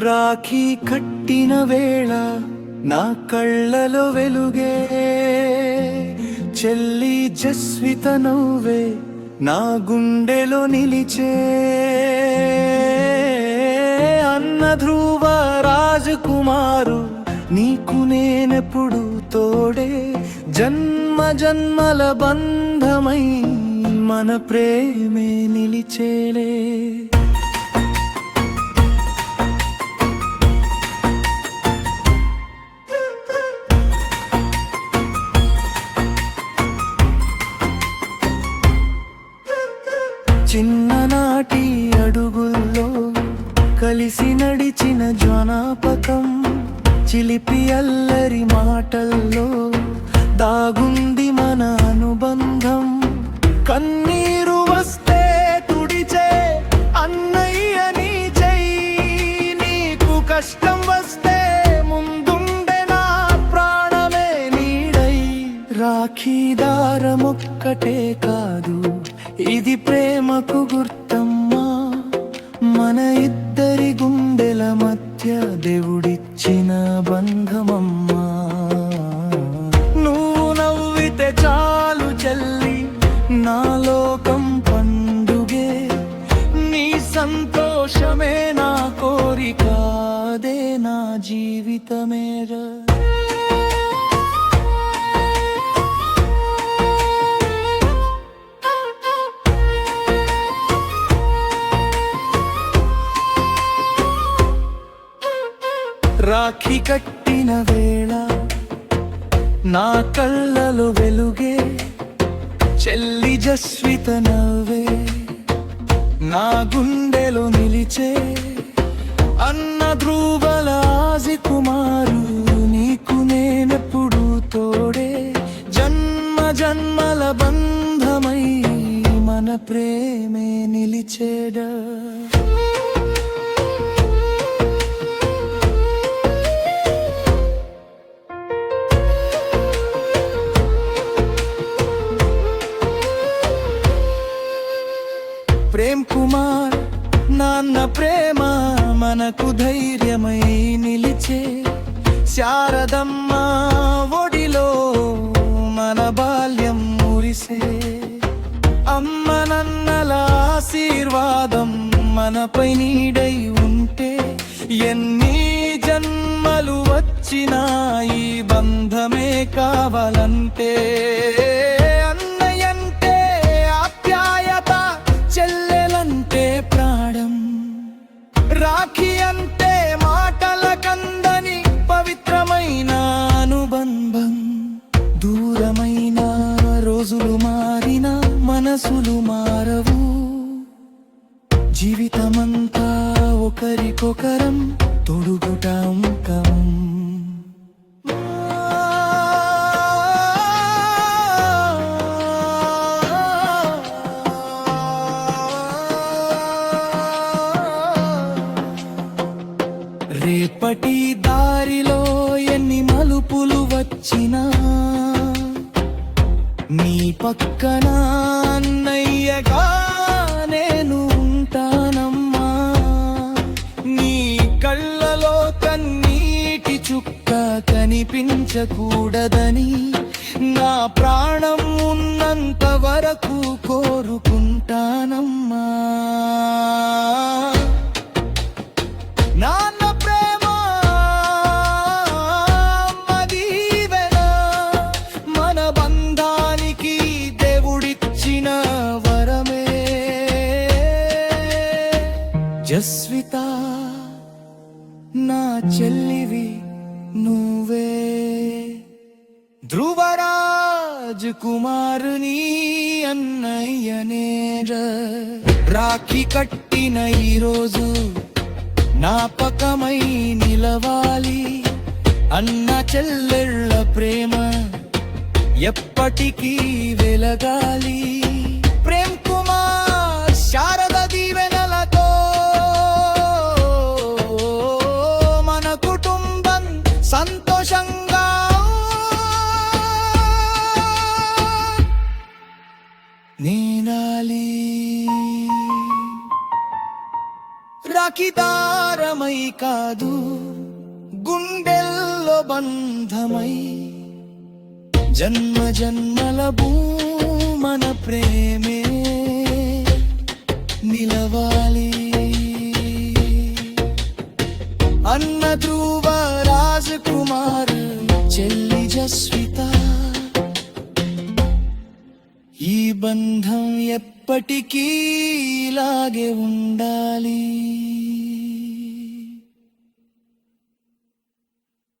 రాఖీ కట్టిన వేళ నా కళ్ళలో వెలుగే, చెల్లి జస్విత నవ్వే నా గుండెలో నిలిచే. అన్న ధ్రువ రాజకుమారు నీకు నేనెప్పుడు తోడే, జన్మ జన్మల బంధమై మన ప్రేమే నిలిచేలే. చిన్ననాటి అడుగుల్లో కలిసి నడిచిన జ్ఞాపకం, చిలిపి అల్లరి మాటల్లో దాగుంది మన అనుబంధం. కన్నీరు వస్తే తుడిచే అన్నయ్య నీ చెయ్యి, నీకు కష్టం వస్తే ముందుండే నా ప్రాణమే నీడై. రాఖీ దారమొక్కటే కాదు, ఇది ప్రేమకు గుర్తమ్మా, మన ఇద్దరి గుండెల మధ్య దేవుడిచ్చిన బంధమమ్మా. నువ్వు నవ్వితే చాలు చెల్లి, నా లోకం పండుగే, నీ సంతోషమే నా కోరిక, అదే నా జీవితమేరా. రాఖీ కట్టిన వేళ నా కళ్ళలో వెలుగే, చెల్లి జస్విత నవ్వే నా గుండెలో నిలిచే. అన్న ధ్రువల రాజకుమారు నీకు నేనెప్పుడు తోడే, జన్మ జన్మల బంధమై మన ప్రేమే నిలిచేడా. ప్రేమ్ కుమార్ నాన్న ప్రేమ మనకు ధైర్యమై నిలిచే, శారదమ్మ ఒడిలో మన బాల్యం మురిసే. అమ్మ నన్నల ఆశీర్వాదం మనపై నీడై ఉంటే, ఎన్ని జన్మలు వచ్చినా ఈ బంధమే కావాలంటే. రాఖీ అంటే మాటల కందని పవిత్రమైన అనుబంధం, దూరమైన రోజులు మారిన మనసులు మారవు, జీవితమంతా ఒకరికొకరం తొడుగుటాం కం. రేపటి దారిలో ఎన్ని మలుపులు వచ్చినా, నీ పక్కన అన్నయ్యగా నేను ఉంటానమ్మా. నీ కళ్ళలో కన్నీటి చుక్క కనిపించకూడదని, నా ప్రాణం ఉన్నంత వరకు కోరుకుంటానమ్మా. నాన్న ప్రేమ మదీవెన, మన బంధానికి దేవుడిచ్చిన వరమే. జస్విత నా చెల్లివి నువ్వే, ధ్రువరాజ్ కుమారుని అన్నయ్యనేరా. రాఖీ కట్టిన ఈరోజు జ్ఞాపకమై నిలవాలి, అన్న చెల్లెళ్ళ ప్రేమ ఎప్పటికీ వెలగాలి. ప్రేమ్ కుమార్ శారద దీవెనలతో మన కుటుంబం సంతోషంగా నేనాలి. రాఖీదారమై కాదు, గుండెల్లో బంధమై, జన్మ జన్మల మన ప్రేమే నిలవాలి. అన్న ధ్రువ రాజకుమార్, చెల్లి జస్విత, ఈ బంధం ఎప్పటికీ ఇలాగే ఉండాలి.